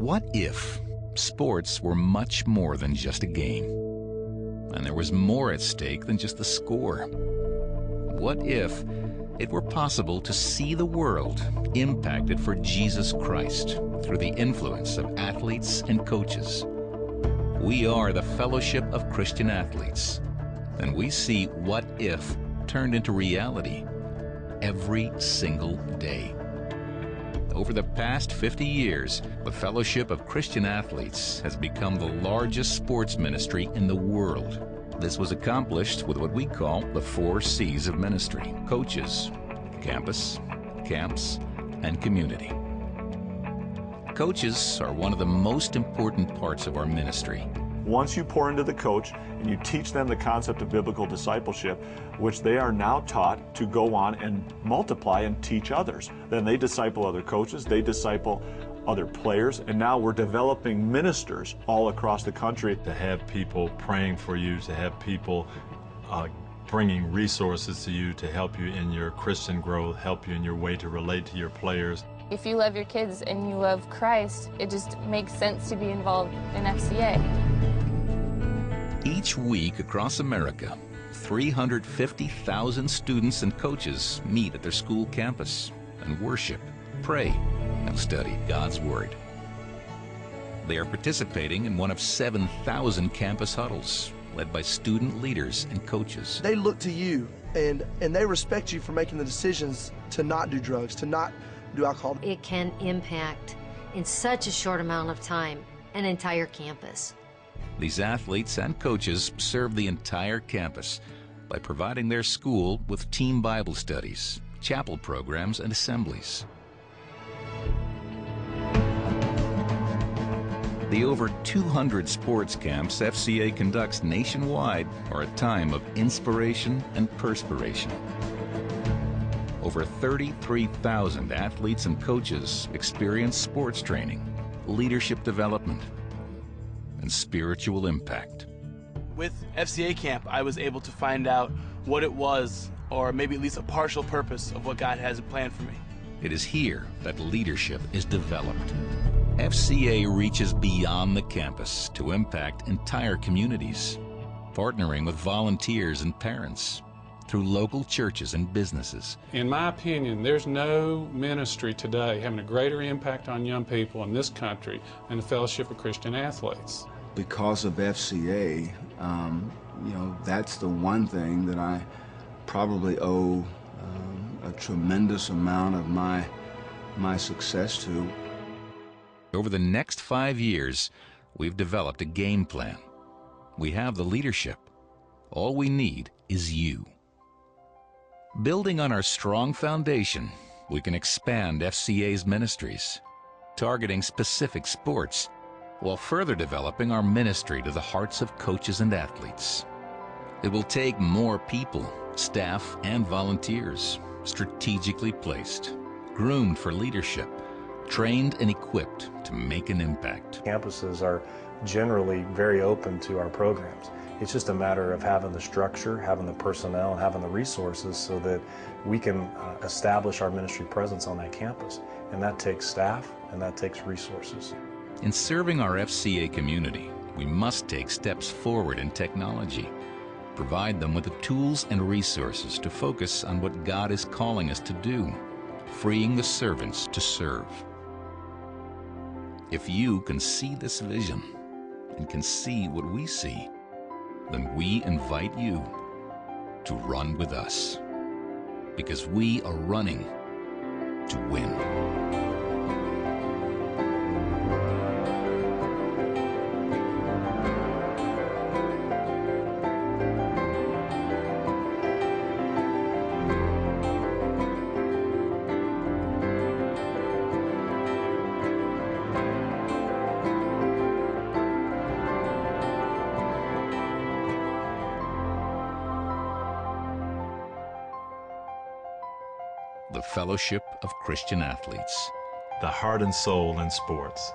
What if sports were much more than just a game, and there was more at stake than just the score? What if it were possible to see the world impacted for Jesus Christ through the influence of athletes and coaches? We are the Fellowship of Christian Athletes, and we see what if turned into reality every single day. Over the past 50 years, the Fellowship of Christian Athletes has become the largest sports ministry in the world. This was accomplished with what we call the 4 C's of ministry: coaches, campus, camps, and community. Coaches are one of the most important parts of our ministry. Once you pour into the coach and you teach them the concept of biblical discipleship, which they are now taught to go on and multiply and teach others, then they disciple other coaches, they disciple other players, and now we're developing ministers all across the country. To have people praying for you, to have people bringing resources to you to help you in your Christian growth, help you in your way to relate to your players. If you love your kids and you love Christ, it just makes sense to be involved in FCA. Each week across America, 350,000 students and coaches meet at their school campus and worship, pray, and study God's Word. They are participating in one of 7,000 campus huddles led by student leaders and coaches. They look to you and they respect you for making the decisions to not do drugs, to not do alcohol. It can impact, in such a short amount of time, an entire campus. These athletes and coaches serve the entire campus by providing their school with team Bible studies, chapel programs, and assemblies. The over 200 sports camps FCA conducts nationwide are a time of inspiration and perspiration. Over 33,000 athletes and coaches experience sports training, leadership development, and spiritual impact. With FCA camp, I was able to find out what it was, or maybe at least a partial purpose of what God has planned for me. It is here that leadership is developed. FCA reaches beyond the campus to impact entire communities, partnering with volunteers and parents through local churches and businesses. In my opinion, there's no ministry today having a greater impact on young people in this country than the Fellowship of Christian Athletes. Because of FCA, that's the one thing that I probably owe a tremendous amount of my success to. Over the next 5 years, we've developed a game plan. We have the leadership. All we need is you. Building on our strong foundation, we can expand FCA's ministries, targeting specific sports, while further developing our ministry to the hearts of coaches and athletes. It will take more people, staff, and volunteers, strategically placed, groomed for leadership, trained and equipped to make an impact. Campuses are generally very open to our programs. It's just a matter of having the structure, having the personnel, and having the resources so that we can establish our ministry presence on that campus. And that takes staff and that takes resources. In serving our FCA community, we must take steps forward in technology, provide them with the tools and resources to focus on what God is calling us to do, freeing the servants to serve. If you can see this vision and can see what we see, then we invite you to run with us, because we are running to win. The Fellowship of Christian Athletes. The heart and soul in sports.